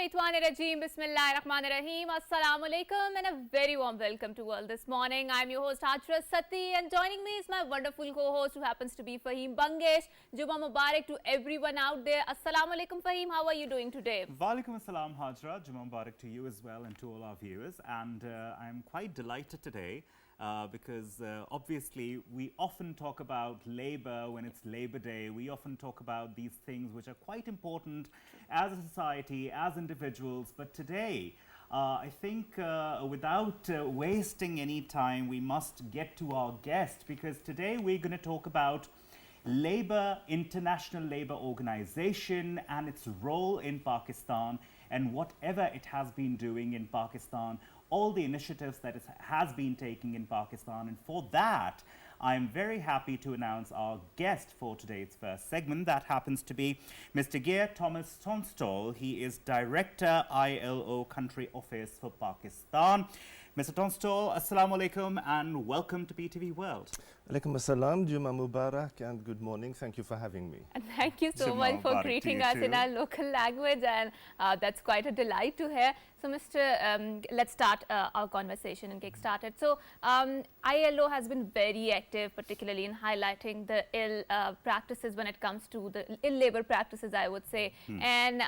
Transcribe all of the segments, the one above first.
Minash-Shaytanir-Rajeem, Bismillahir-Rahmanir-Rahim, Assalamualaikum and a very warm welcome to World This Morning. I'm your host Hajra Sati and joining me is my wonderful co-host who happens to be Fahim Bangesh. Juma Mubarak to everyone out there. Assalamualaikum Fahim, how are you doing today? Walaikum Assalam Hajra, Juma Mubarak to you as well and to all our viewers. And I'm quite delighted today because obviously we often talk about labor when it's Labor Day. We often talk about these things which are quite important as a society, as individuals. But today, I think without wasting any time, we must get to our guest because today we're going to talk about Labour, International Labour Organization and its role in Pakistan and whatever it has been doing in Pakistan, all the initiatives that it has been taking in Pakistan. And for that, I'm very happy to announce our guest for today's first segment. That happens to be Mr. Geir Thomas Tunstall. He is Director, ILO Country Office for Pakistan. Mr. Tunstall, Assalamu alaikum and welcome to PTV World. Alaikum assalam, Juma Mubarak and good morning. Thank you for having me. And thank you so Juma much for Mubarak greeting to you us in too. our local language, and that's quite a delight to hear. So let's start our conversation and get started. So ILO has been very active, particularly in highlighting the ill practices when it comes to the ill labor practices, I would say. And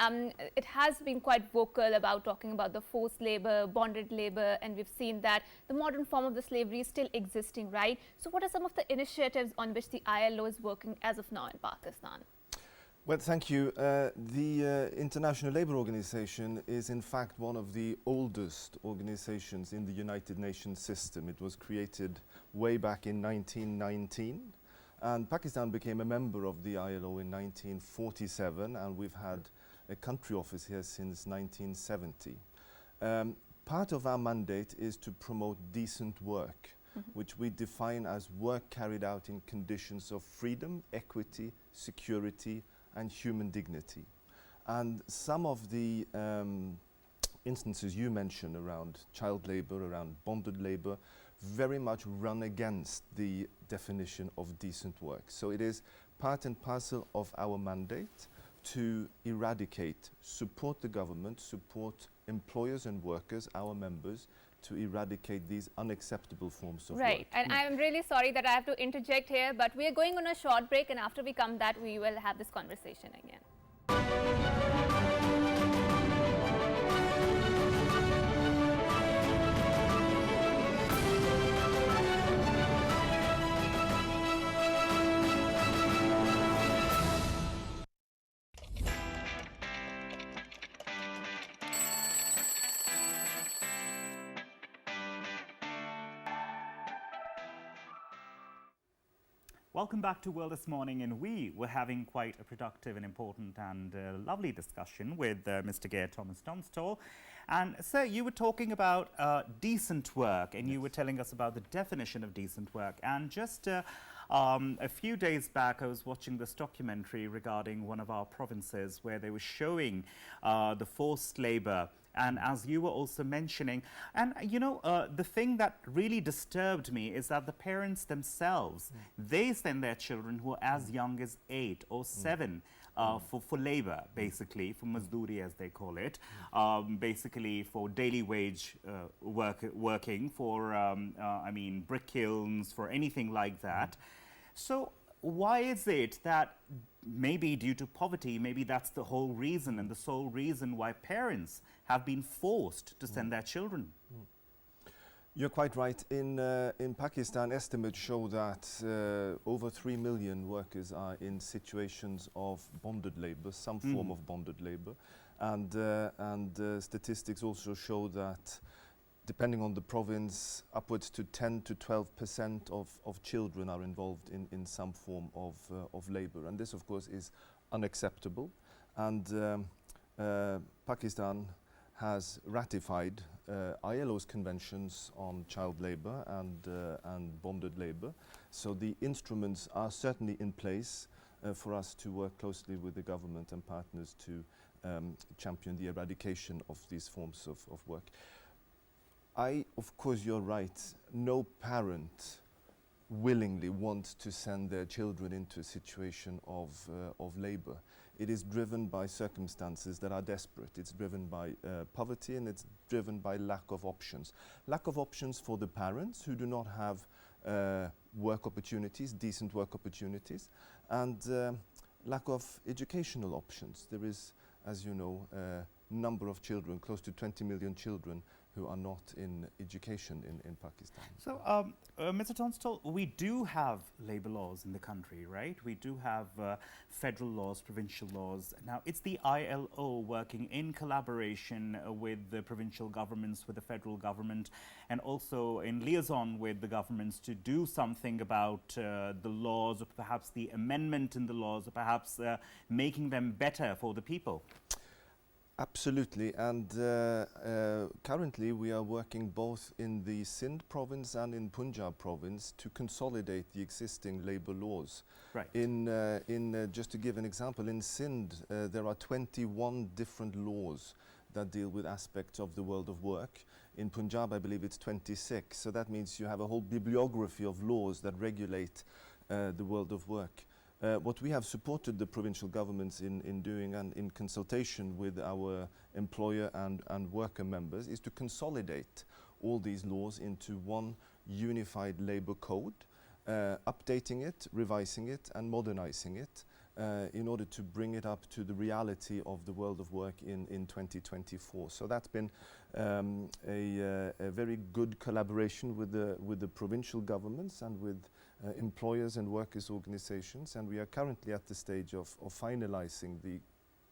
it has been quite vocal about talking about the forced labor, bonded labor, and we've seen that the modern form of the slavery is still existing, right? So what are some of the initiatives on which the ILO is working as of now in Pakistan? Well, thank you. The International Labour Organization is in fact one of the oldest organizations in the United Nations system. It was created way back in 1919 and Pakistan became a member of the ILO in 1947 and we've had a country office here since 1970. Part of our mandate is to promote decent work, which we define as work carried out in conditions of freedom, equity, security and human dignity. And some of the instances you mentioned around child labour, around bonded labour, very much run against the definition of decent work. So it is part and parcel of our mandate to eradicate, support the government, support employers and workers, our members, to eradicate these unacceptable forms of work. Right, and I'm really sorry that I have to interject here, but we are going on a short break and after we come back, we will have this conversation again. Welcome back to World This Morning, and we were having quite a productive and important and lovely discussion with Mr. Geir Thomas Tunstall. And sir, you were talking about decent work and you were telling us about the definition of decent work. And just a few days back, I was watching this documentary regarding one of our provinces where they were showing the forced labor. And as you were also mentioning, and you know, the thing that really disturbed me is that the parents themselves, they send their children who are as young as 8 or 7 for labor, basically, for mazdoori as they call it, basically for daily wage working, for, I mean, brick kilns, for anything like that. So why is it that maybe due to poverty, maybe that's the whole reason and the sole reason why parents have been forced to send their children? You're quite right. In Pakistan, estimates show that over 3 million workers are in situations of bonded labor, some form of bonded labor. And statistics also show that depending on the province, upwards to 10 to 12% of children are involved in some form of labor. And this, of course, is unacceptable. And Pakistan has ratified ILO's conventions on child labor and bonded labor. So the instruments are certainly in place for us to work closely with the government and partners to champion the eradication of these forms of work. Of course, you're right. No parent willingly wants to send their children into a situation of labor. it is driven by circumstances that are desperate. It's driven by poverty, and it's driven by lack of options. Lack of options for the parents who do not have work opportunities, decent work opportunities, and lack of educational options. There is, as you know, a number of children, close to 20 million children, who are not in education in Pakistan. So, Mr. Tunstall, we do have labour laws in the country, right? We do have federal laws, provincial laws. Now, it's the ILO working in collaboration with the provincial governments, with the federal government, and also in liaison with the governments to do something about the laws, or perhaps the amendment in the laws, or perhaps making them better for the people. Absolutely, and currently we are working both in the Sindh province and in Punjab province to consolidate the existing labour laws. Right. Just to give an example, in Sindh there are 21 different laws that deal with aspects of the world of work. In Punjab, I believe it's 26, so that means you have a whole bibliography of laws that regulate the world of work. What we have supported the provincial governments in doing, and in consultation with our employer and worker members, is to consolidate all these laws into one unified labour code, updating it, revising it and modernising it in order to bring it up to the reality of the world of work in 2024. So that's been a very good collaboration with the provincial governments and with employers and workers' organizations, and we are currently at the stage of finalizing the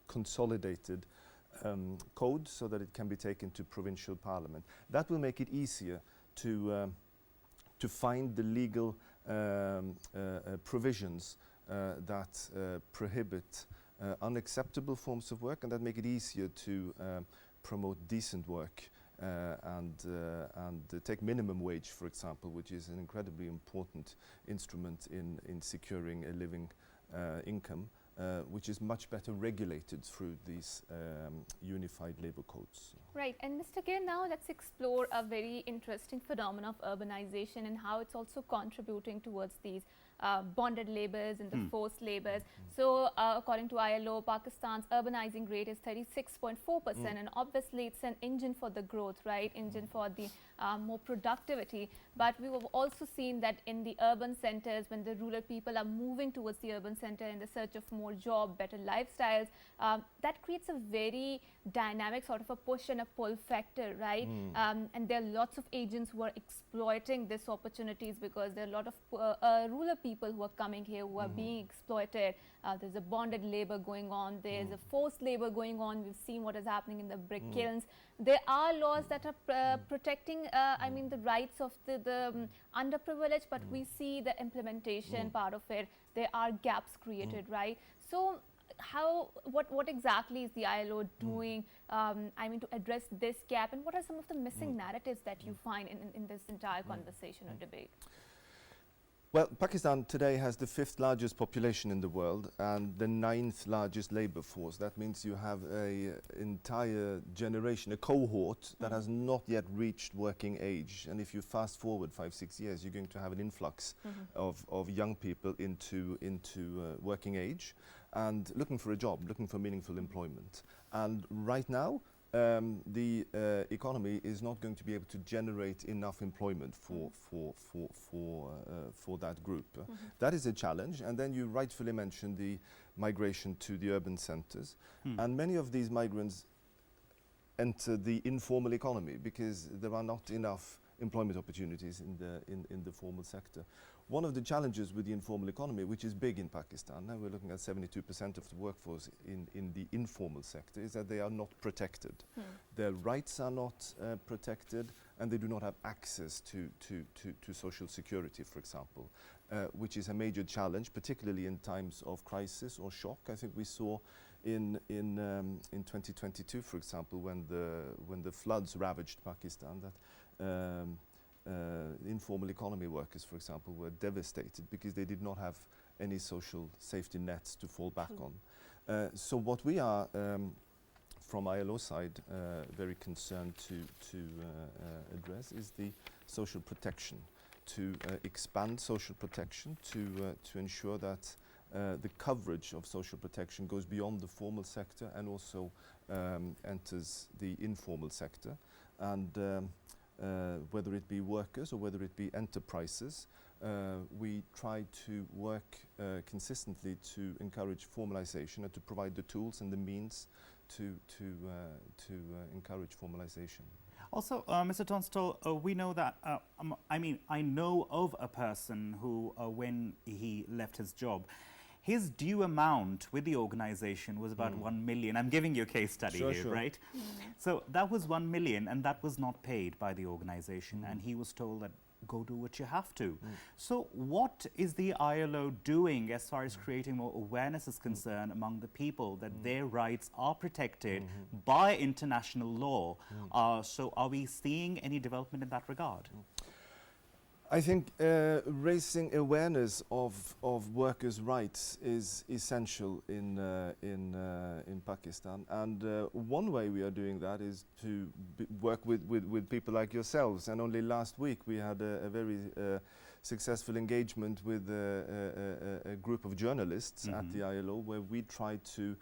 consolidated code so that it can be taken to provincial parliament. That will make it easier to find the legal provisions that prohibit unacceptable forms of work, and that make it easier to promote decent work and take minimum wage, for example, which is an incredibly important instrument in securing a living income, which is much better regulated through these unified labour codes. Right, and Mr. Gir, now let's explore a very interesting phenomenon of urbanization and how it's also contributing towards these bonded labours and the forced labours. So according to ILO, Pakistan's urbanizing rate is 36.4%, and obviously it's an engine for the growth, right? Engine for the more productivity. But we have also seen that in the urban centres, when the rural people are moving towards the urban centre in the search of more job, better lifestyles, that creates a very dynamic sort of a push and a pull factor, right? And there are lots of agents who are exploiting these opportunities, because there are a lot of rural people who are coming here who are being exploited. There's a bonded labour going on, there's a forced labour going on. We've seen what is happening in the brick kilns. There are laws that are protecting I mean the rights of the underprivileged, but we see the implementation part of it. There are gaps created, right? So what exactly is the ILO doing I mean to address this gap, and what are some of the missing narratives that you find in this entire conversation or debate? Well, Pakistan today has the 5th largest population in the world and the 9th largest labour force. That means you have an entire generation, a cohort that has not yet reached working age. And if you fast forward 5-6 years, you're going to have an influx of young people into working age and looking for a job, looking for meaningful employment. And right now, the economy is not going to be able to generate enough employment for that group. That is a challenge. And then you rightfully mentioned the migration to the urban centres, and many of these migrants enter the informal economy because there are not enough employment opportunities in the formal sector. One of the challenges with the informal economy, which is big in Pakistan, now we're looking at 72% of the workforce in the informal sector, is that they are not protected. Their rights are not protected, and they do not have access to social security, for example, which is a major challenge, particularly in times of crisis or shock. I think we saw in 2022, for example, when the floods ravaged Pakistan, that informal economy workers, for example, were devastated because they did not have any social safety nets to fall back on. So what we are, from ILO side, very concerned to address is the social protection, to expand social protection, to ensure that the coverage of social protection goes beyond the formal sector and also enters the informal sector. And whether it be workers or whether it be enterprises, we try to work consistently to encourage formalization and to provide the tools and the means to encourage formalization. Also, Mr. Tunstall, we know that, I know of a person who, when he left his job, his due amount with the organization was about 1 million. I'm giving you a case study here, Sure. right? So that was 1 million, and that was not paid by the organization, and he was told that go do what you have to. So what is the ILO doing as far as creating more awareness is concerned among the people that their rights are protected by international law? So are we seeing any development in that regard? I think raising awareness of workers' rights is essential in Pakistan, and one way we are doing that is to work with people like yourselves. And only last week we had a very successful engagement with a group of journalists at the ILO, where we tried to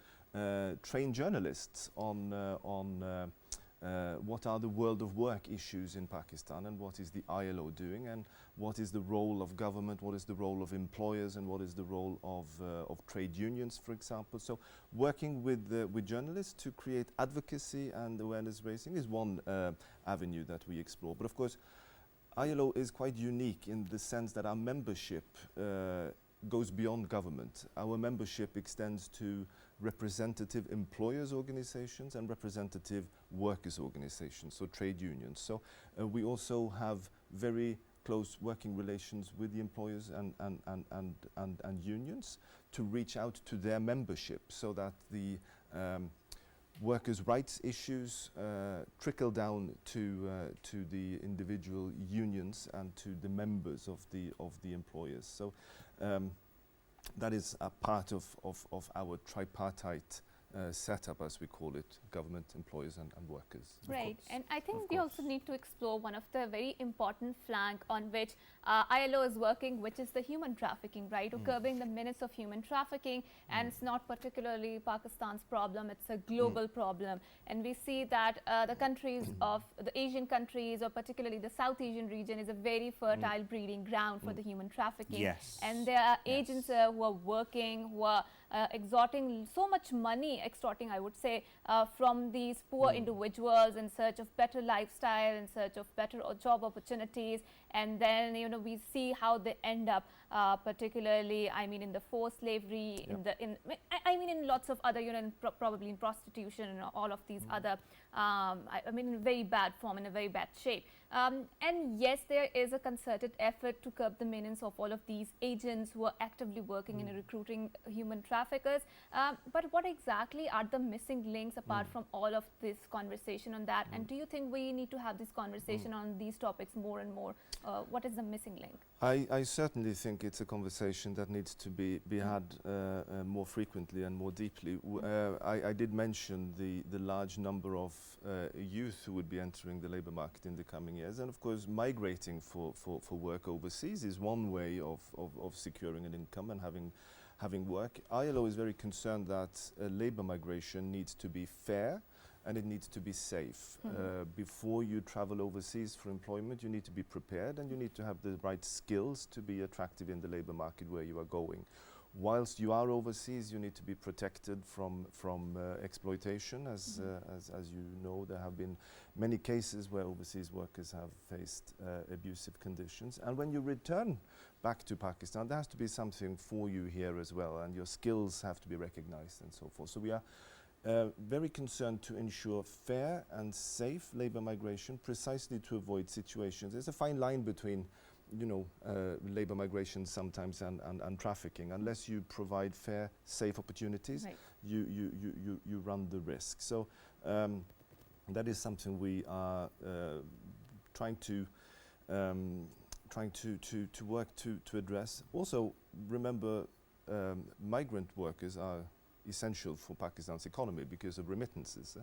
train journalists on what are the world of work issues in Pakistan, and what is the ILO doing, and what is the role of government, what is the role of employers, and what is the role of trade unions, for example. So working with journalists to create advocacy and awareness raising is one avenue that we explore. But of course, ILO is quite unique in the sense that our membership goes beyond government. Our membership extends to representative employers organizations and representative workers organizations, so trade unions. So we also have very close working relations with the employers and unions to reach out to their membership, so that the workers' rights issues trickle down to the individual unions and to the members of the employers. So that is a part of our tripartite setup, as we call it: government, employers and workers. Right, and I think we also need to explore one of the very important flank on which ILO is working, which is the human trafficking, right? Or curbing the menace of human trafficking, and it's not particularly Pakistan's problem, it's a global problem. And we see that the countries of the Asian countries, or particularly the South Asian region, is a very fertile breeding ground for the human trafficking. Yes. And there are agents who are working, who are extorting so much money, I would say, from these poor individuals in search of better lifestyle, in search of better job opportunities. And then, you know, we see how they end up, particularly, I mean, in the forced slavery, in lots of other, you know, probably in prostitution and all of these other, in very bad form, in a very bad shape. And yes, there is a concerted effort to curb the menace of all of these agents who are actively working in recruiting human traffickers. But what exactly are the missing links apart from all of this conversation on that? And do you think we need to have this conversation on these topics more and more? What is the missing link? I certainly think it's a conversation that needs to be had more frequently and more deeply. I did mention the large number of youth who would be entering the labour market in the coming years, and of course migrating for work overseas is one way of securing an income and having work. ILO is very concerned that labour migration needs to be fair and it needs to be safe. Before you travel overseas for employment, you need to be prepared and you need to have the right skills to be attractive in the labour market where you are going. Whilst you are overseas, you need to be protected from exploitation. As you know, there have been many cases where overseas workers have faced abusive conditions. And when you return back to Pakistan, there has to be something for you here as well, and your skills have to be recognized and so forth. So we are very concerned to ensure fair and safe labour migration, precisely to avoid situations. There's a fine line between, you know, labour migration sometimes and trafficking. Unless you provide fair, safe opportunities, Right. you run the risk. So that is something we are trying to work to address. Also, remember, migrant workers are essential for Pakistan's economy because of remittances,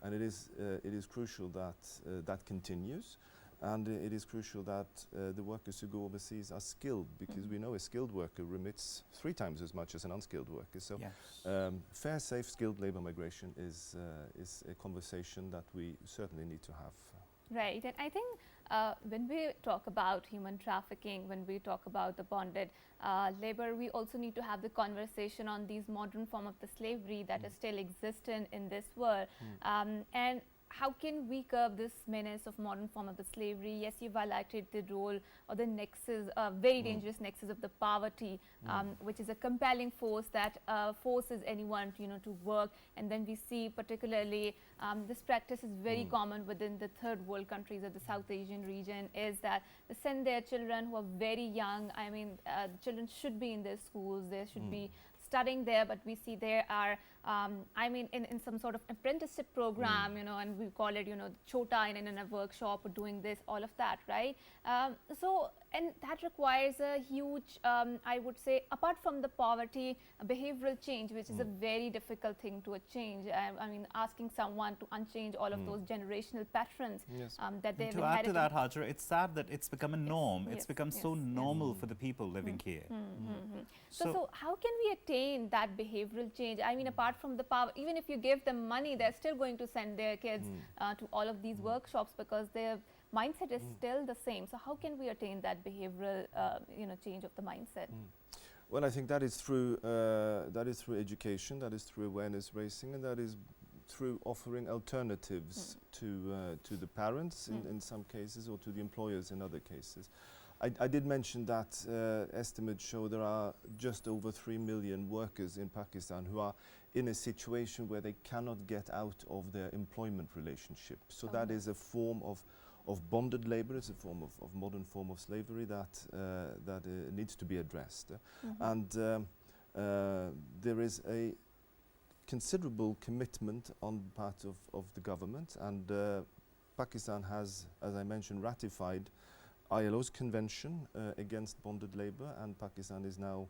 and it is crucial that that continues. And it is crucial that the workers who go overseas are skilled, because we know a skilled worker remits 3 times as much as an unskilled worker. So Yes. fair, safe, skilled labour migration is a conversation that we certainly need to have. Right, and I think when we talk about human trafficking, when we talk about the bonded labor, we also need to have the conversation on these modern form of the slavery that is still existent in this world. And how can we curb this menace of modern form of the slavery? Yes, you've highlighted the role or the nexus, very dangerous nexus of the poverty, which is a compelling force that forces anyone to, to work. And then we see particularly this practice is very common within the third world countries of the South Asian region, is that they send their children who are very young. I mean, the children should be in their schools, they should be studying there, but we see there are, I mean, in some sort of apprenticeship program, and we call it, chota in a workshop or doing this, all of that, right? So, and that requires a huge, I would say, apart from the poverty, a behavioral change, which is a very difficult thing to change. I mean, asking someone to unchange all of those generational patterns Yes. that they've To add to inherited. that, Hajra, it's sad that it's become a norm. Yes, It's become yes, so yes. normal for the people living here. So how can we attain that behavioral change? I mean, apart from the power, even if you give them money, they're still going to send their kids to all of these workshops because their mindset is still the same. So how can we attain that behavioral, change of the mindset? Well, I think that is through education, that is through awareness raising, and that is through offering alternatives to the parents in some cases, or to the employers in other cases. I did mention that estimates show there are just over 3 million workers in Pakistan who are in a situation where they cannot get out of their employment relationship. So that is a form of bonded labor, it's a form of modern form of slavery that needs to be addressed. And there is a considerable commitment on the part of the government, and Pakistan has, as I mentioned, ratified ILO's convention against bonded labor, and Pakistan is now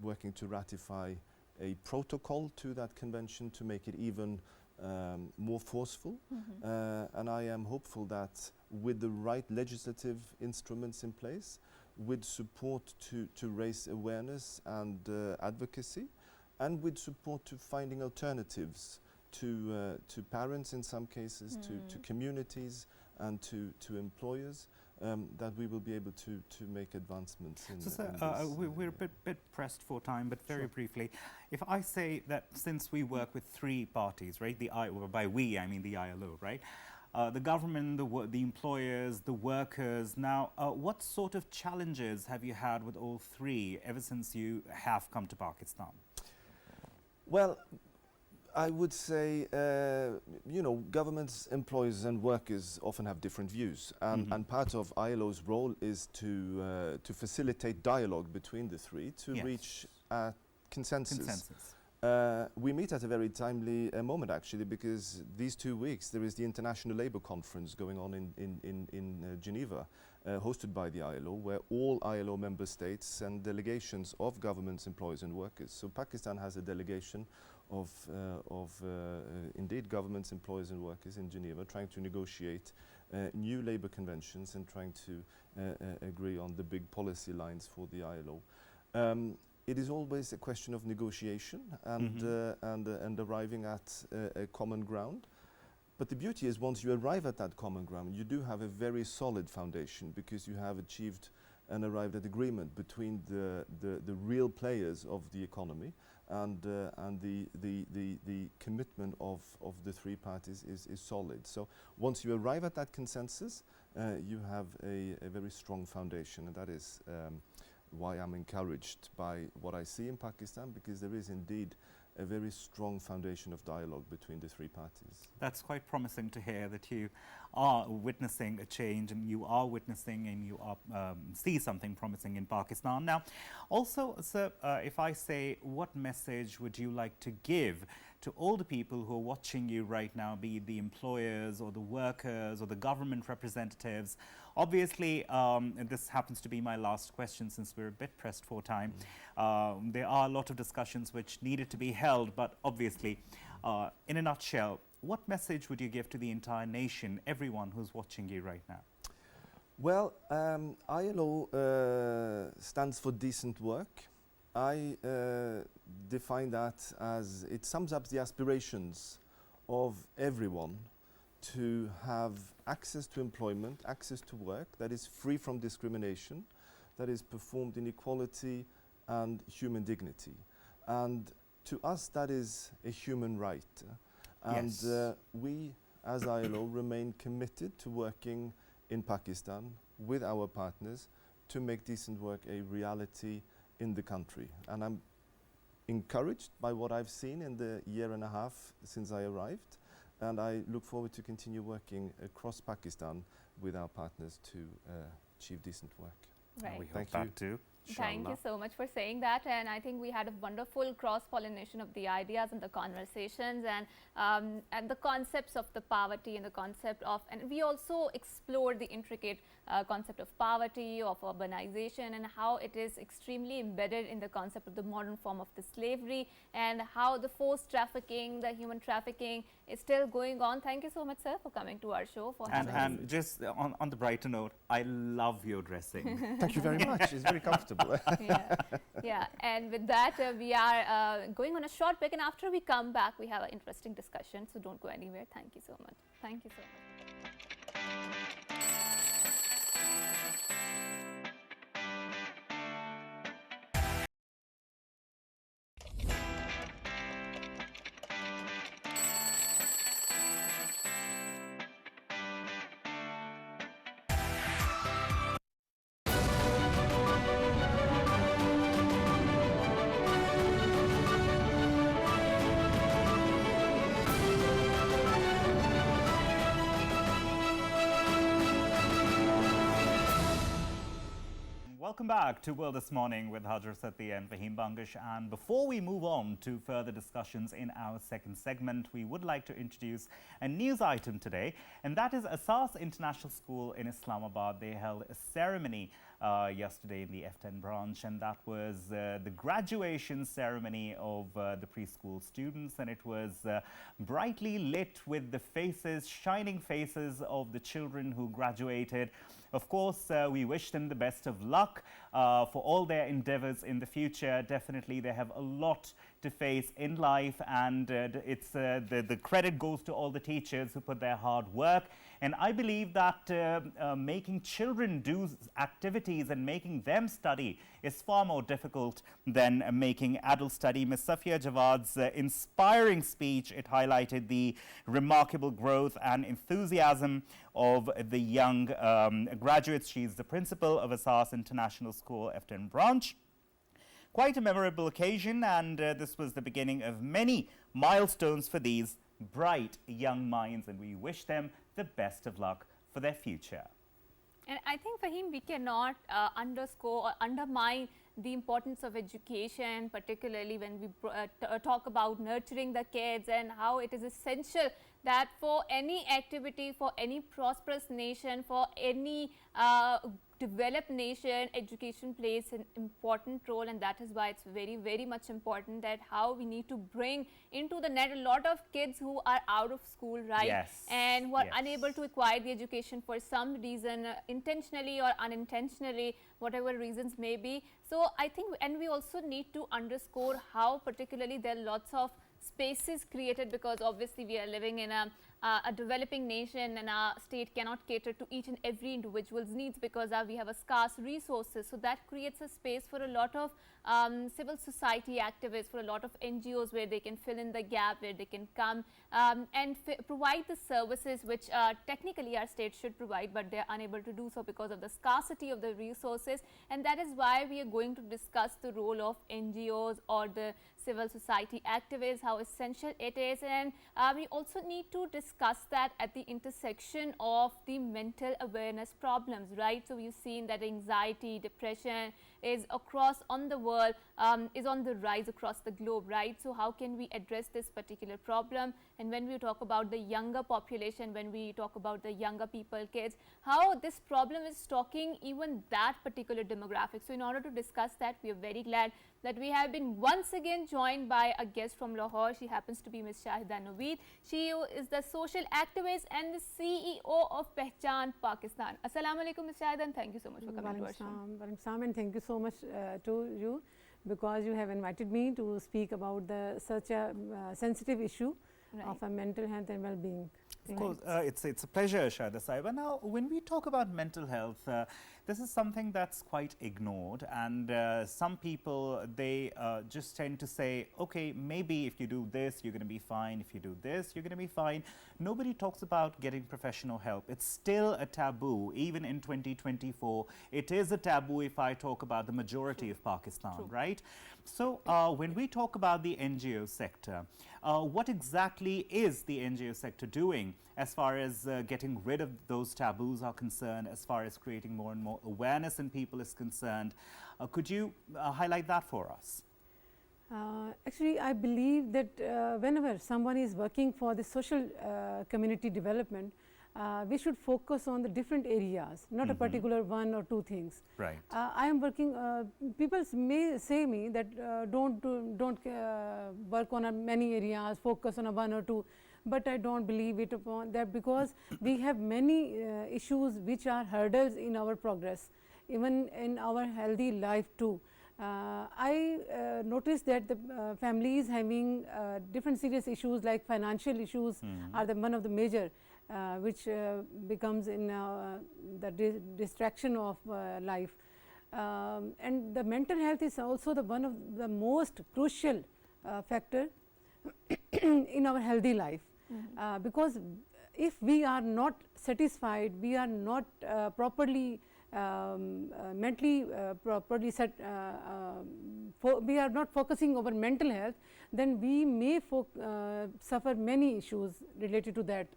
working to ratify a protocol to that convention to make it even more forceful. And I am hopeful that with the right legislative instruments in place, with support to raise awareness and advocacy, and with support to finding alternatives to parents in some cases, to communities and to employers, that we will be able to make advancements in, So, sir, in this, we're a bit pressed for time, but very Sure. briefly, if I say that since we work with 3 parties, right, by we, I mean the ILO, right, the government, the employers, the workers, now, what sort of challenges have you had with all 3 ever since you have come to Pakistan? Well, I would say, governments, employers and workers often have different views. And part of ILO's role is to facilitate dialogue between the 3 to Yes. reach a consensus. Consensus. We meet at a very timely moment, actually, because these 2 weeks there is the International Labour Conference going on in Geneva, hosted by the ILO, where all ILO member states and delegations of governments, employers and workers. So Pakistan has a delegation of indeed governments, employers and workers in Geneva, trying to negotiate new labour conventions and trying to agree on the big policy lines for the ILO. It is always a question of negotiation and arriving at a common ground. But the beauty is, once you arrive at that common ground, you do have a very solid foundation, because you have achieved and arrived at agreement between the real players of the economy, and the commitment of the 3 parties is solid. So once you arrive at that consensus, you have a very strong foundation, and that is why I'm encouraged by what I see in Pakistan, because there is indeed a very strong foundation of dialogue between the 3 parties. That's quite promising to hear, that you are witnessing a change, and you are witnessing and you are see something promising in Pakistan. Now, also, sir, if I say, what message would you like to give to all the people who are watching you right now, be it the employers or the workers or the government representatives? Obviously, and this happens to be my last question since we're a bit pressed for time. There are a lot of discussions which needed to be held, but obviously, in a nutshell, what message would you give to the entire nation, everyone who's watching you right now? Well, ILO stands for decent work. I define that as it sums up the aspirations of everyone to have access to employment, access to work that is free from discrimination, that is performed in equality and human dignity. And to us, that is a human right. And Yes. we, as ILO, remain committed to working in Pakistan with our partners to make decent work a reality in the country. And I'm encouraged by what I've seen in the year and a half since I arrived. And I look forward to continue working across Pakistan with our partners to achieve decent work. Right. We hope Thank that you. too. Thank you Inshallah. so much for saying that, and I think we had a wonderful cross-pollination of the ideas and the conversations, and the concepts of the poverty and the concept of, and we also explored the intricate concept of poverty, of urbanization, and how it is extremely embedded in the concept of the modern form of the slavery, and how the forced trafficking, the human trafficking is still going on. Thank you so much, sir, for coming to our show. For having us. And just on the brighter note, I love your dressing. Thank you very much. It's very comfortable. Yeah, yeah. And with that, we are going on a short break, and after we come back, we have an interesting discussion. So don't go anywhere. Thank you so much. Thank you so much. Welcome back to World This Morning with Hajar Sati and Fahim Bangish. And before we move on to further discussions in our second segment, we would like to introduce a news item today, and that is Asas International School in Islamabad. They held a ceremony yesterday in the F10 branch, and that was the graduation ceremony of the preschool students, and it was brightly lit with the faces, shining faces of the children who graduated. Of course, we wish them the best of luck for all their endeavors in the future. Definitely, they have a lot to face in life, and it's the credit goes to all the teachers who put their hard work. And I believe that making children do activities and making them study is far more difficult than making adults study. Ms. Safia Jawad's inspiring speech, it highlighted the remarkable growth and enthusiasm of the young graduates. She's the principal of Asas International School, F10 branch. Quite a memorable occasion, and this was the beginning of many milestones for these bright young minds, and we wish them the best of luck for their future. And I think, Fahim, we cannot underscore or undermine the importance of education, particularly when we talk about nurturing the kids, and how it is essential that for any activity, for any prosperous nation, for any developed nation, education plays an important role, and that is why it's very, very much important that how we need to bring into the net a lot of kids who are out of school, right? Yes. And who are Yes. unable to acquire the education for some reason, intentionally or unintentionally, whatever reasons may be. So I think, and we also need to underscore how particularly there are lots of spaces created, because obviously we are living in a developing nation, and our state cannot cater to each and every individual's needs, because we have a scarce resources. So that creates a space for a lot of civil society activists, for a lot of NGOs, where they can fill in the gap, where they can come and provide the services which technically our state should provide, but they are unable to do so because of the scarcity of the resources. And that is why we are going to discuss the role of NGOs or the civil society activists, how essential it is. And we also need to discuss that at the intersection of the mental awareness problems, right? So we've seen that anxiety, depression, is across on the world, is on the rise across the globe, right? So how can we address this particular problem? And when we talk about the younger population, when we talk about the younger people, kids, how this problem is stalking even that particular demographic. So in order to discuss that, we are very glad that we have been once again joined by a guest from Lahore. She happens to be Ms. Shahida Naveed. She is the social activist and the CEO of Pehchan Pakistan. Assalamu alaikum, Ms. Shahida, and thank you so much for coming to our show. Walaikum salam, and thank you so much to you, because you have invited me to speak about such a sensitive issue of a mental health and well-being. Of course, it's a pleasure, Shahida Sahiba. Now, when we talk about mental health, this is something that's quite ignored, and some people, they just tend to say, okay, maybe if you do this, you're going to be fine. If you do this, you're going to be fine. Nobody talks about getting professional help. It's still a taboo, even in 2024. It is a taboo if I talk about the majority of Pakistan, right? So when we talk about the NGO sector, what exactly is the NGO sector doing as far as getting rid of those taboos are concerned, as far as creating more and more awareness in people is concerned? Could you highlight that for us? Actually, I believe that whenever someone is working for the social community development, we should focus on the different areas, not a particular one or two things. Right. I am working, people may say me that don't work on many areas, focus on a one or two, but I don't believe it upon that, because we have many issues which are hurdles in our progress, even in our healthy life too. I noticed that the families having different serious issues like financial issues are one of the major which becomes in the distraction of life. And the mental health is also the one of the most crucial factor in our healthy life, because if we are not satisfied, we are not properly mentally properly set, we are not focusing over mental health, then we may suffer many issues related to that.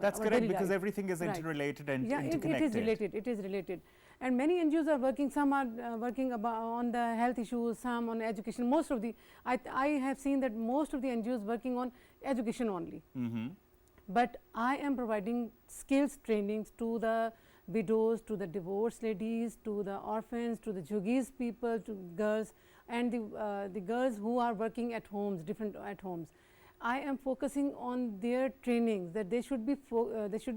That's correct, because everything is interrelated and interconnected. It is related. It is related, and many NGOs are working. Some are working on the health issues, some on education. Most of the I have seen that most of the NGOs working on education only. But I am providing skills trainings to the widows, to the divorced ladies, to the orphans, to the Jugis people, to girls, and the girls who are working at homes, different at homes. I am focusing on their trainings, that they should be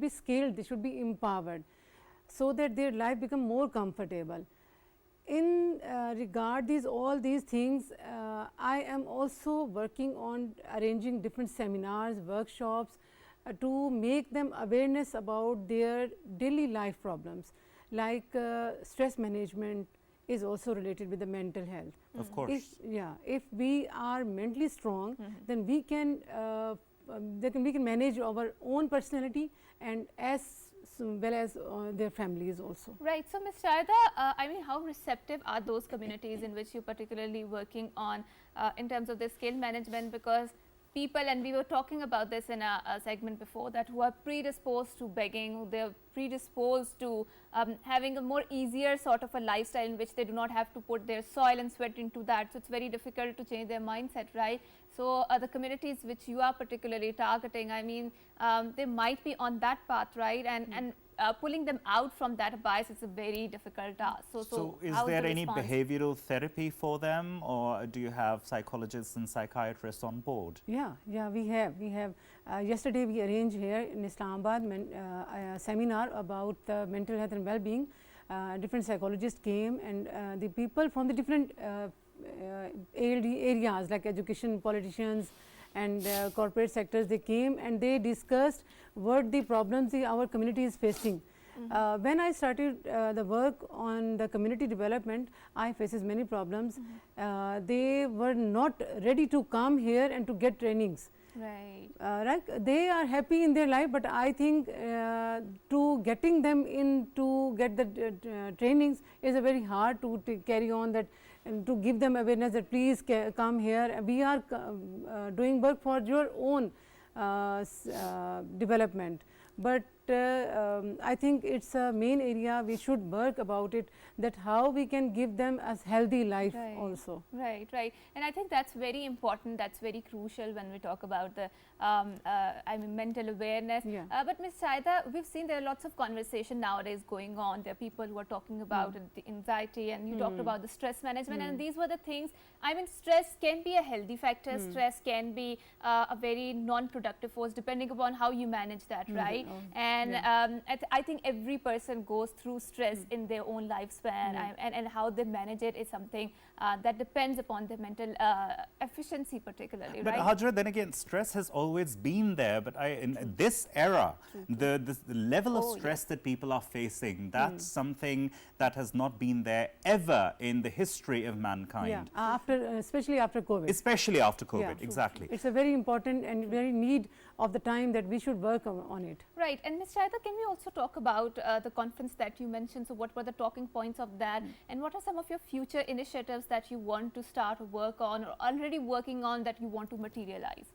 skilled, they should be empowered, so that their life become more comfortable. In regard all these things, I am also working on arranging different seminars, workshops, to make them awareness about their daily life problems, like stress management is also related with the mental health. Of course. If we are mentally strong, then we can manage our own personality and as well as their families also. Right. So, Ms. Shahida, I mean, how receptive are those communities in which you're particularly working on in terms of the skill management? Because people, and we were talking about this in a segment before, that who are predisposed to begging, they're predisposed to having a more easier sort of a lifestyle in which they do not have to put their soil and sweat into that. So it's very difficult to change their mindset, right? So the communities which you are particularly targeting, I mean, they might be on that path, right? And pulling them out from that bias is a very difficult task. So is there any behavioral therapy for them, or do you have psychologists and psychiatrists on board? Yeah, we have. Yesterday we arranged here in Islamabad a seminar about mental health and well-being. Different psychologists came, and the people from the different areas like education, politicians, and corporate sectors, they came and they discussed what the problems our community is facing. When I started the work on the community development, I faces many problems. They were not ready to come here and to get trainings. Right. They are happy in their life, but I think to getting them in to get the trainings is a very hard to carry on that, and to give them awareness that please come here. We are doing work for your own development, but I think it's a main area we should work about it, that how we can give them a healthy life Right. also. Right, right. And I think that's very important, that's very crucial when we talk about the mental awareness. Yeah. But Ms. Shaida, we've seen there are lots of conversation nowadays going on. There are people who are talking about the anxiety, and you talked about the stress management, and these were the things. I mean, stress can be a healthy factor, stress can be a very non-productive force depending upon how you manage that, right? And I think every person goes through stress in their own lifespan, and how they manage it is something that depends upon their mental efficiency particularly, But right? Hajra, then again, stress has always been there, but in this era, the level of stress that people are facing, that's something that has not been there ever in the history of mankind. Yeah, especially after COVID. Especially after COVID, Yeah. exactly. It's a very important and very need of the time that we should work on it. Right, and Ms. Shaida, can we also talk about the conference that you mentioned? So what were the talking points of that, and what are some of your future initiatives that you want to start or work on, or already working on, that you want to materialize?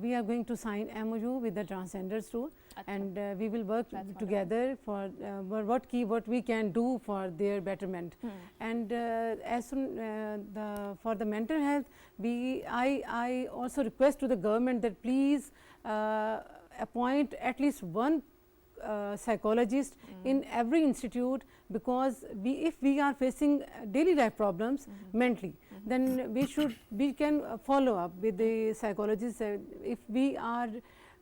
We are going to sign MOU with the transgenders too, and we will work That's together for what we can do for their betterment. And as soon for the mental health, I also request to the government that please appoint at least one psychologist in every institute, because if we are facing daily life problems mentally, then we can follow up with the psychologists. If we are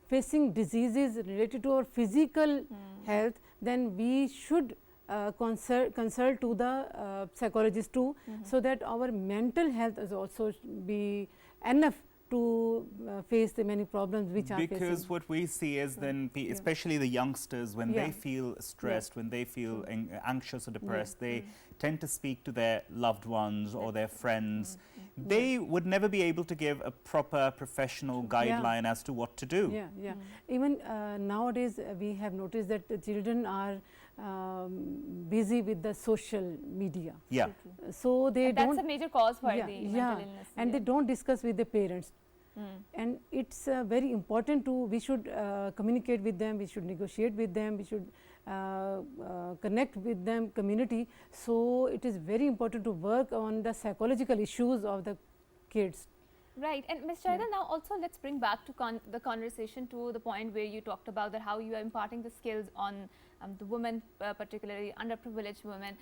facing diseases related to our physical health, then we should consult to the psychologist too, so that our mental health is also be enough to face the many problems which are facing. Because what we see is then, especially the youngsters, when they feel stressed, when they feel anxious or depressed, they tend to speak to their loved ones or their friends. They would never be able to give a proper professional guideline as to what to do. Yeah, yeah. Even nowadays, we have noticed that the children are busy with the social media. Yeah. So they And don't. that's a major cause for the mental illness. And they don't discuss with the parents. And it's very important to, we should communicate with them, we should negotiate with them, we should connect with them, community. So it is very important to work on the psychological issues of the kids. Right, and Ms. Shaida, now also let's bring back to the conversation to the point where you talked about that how you are imparting the skills on the women, particularly underprivileged women.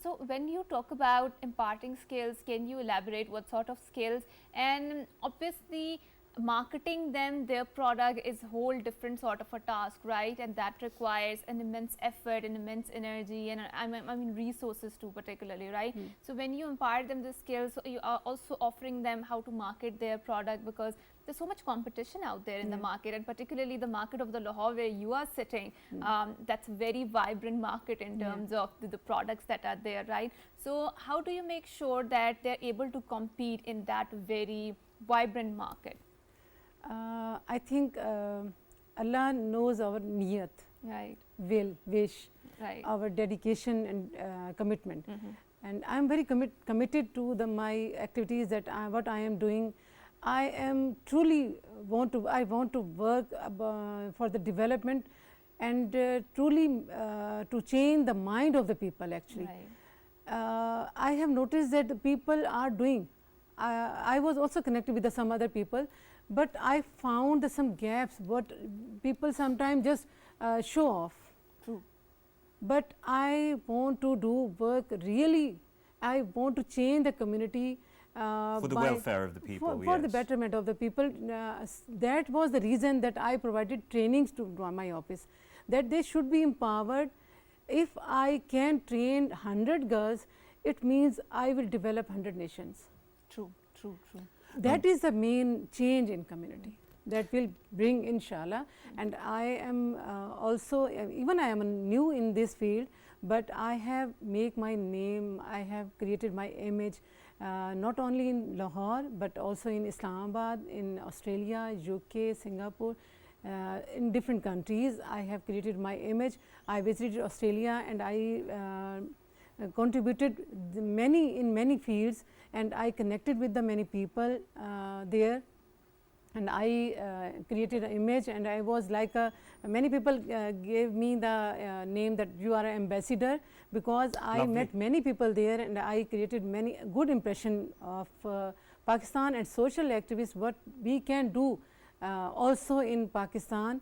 So when you talk about imparting skills, can you elaborate what sort of skills? And obviously marketing them, their product is a whole different sort of a task, right? And that requires an immense effort and immense energy, and I mean resources too particularly, right? So when you impart them the skills, you are also offering them how to market their product, because there's so much competition out there in the market, and particularly the market of the Lahore where you are sitting, that's a very vibrant market in terms of the products that are there, right? So how do you make sure that they're able to compete in that very vibrant market? I think Allah knows our niyat, Right, wish, right. our dedication and commitment. And I am very committed to my activities, that what I am doing. I am truly want to work for the development, and truly to change the mind of the people actually. Right. I have noticed that the people are doing. I was also connected with some other people, but I found some gaps. What people sometimes just show off. True. But I want to do work really. I want to change the community. For the welfare of the people, For the betterment of the people. That was the reason that I provided trainings to my office, that they should be empowered. If I can train 100 girls, it means I will develop 100 nations. True, true, true. That is the main change in community that will bring, inshallah. And I am also, even I am new in this field, but I have make my name, I have created my image, not only in Lahore, but also in Islamabad, in Australia, UK, Singapore, in different countries. I have created my image. I visited Australia, and I contributed in many fields, and I connected with the many people there. and I created an image, and I was like many people gave me the name that you are an ambassador, because I Lovely. met many people there, and I created many good impression of Pakistan and social activists, what we can do also in Pakistan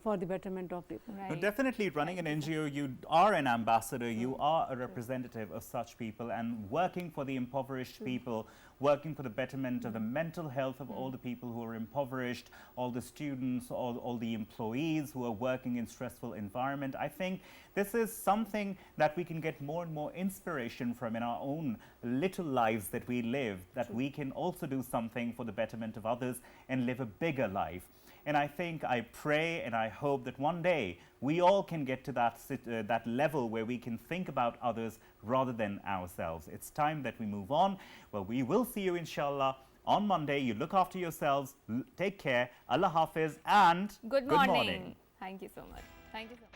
for the betterment of people. No, Right. definitely running an NGO, you are an ambassador, you are a representative of such people, and working for the impoverished people, working for the betterment of the mental health of all the people who are impoverished, all the students, all the employees who are working in stressful environment. I think this is something that we can get more and more inspiration from in our own little lives that we live, that we can also do something for the betterment of others and live a bigger life. And I think, I pray and I hope that one day we all can get to that level where we can think about others rather than ourselves. It's time that we move on. Well, we will see you inshallah on Monday. You look after yourselves, take care, Allah Hafiz, and Good morning. Thank you so much. Thank you so much.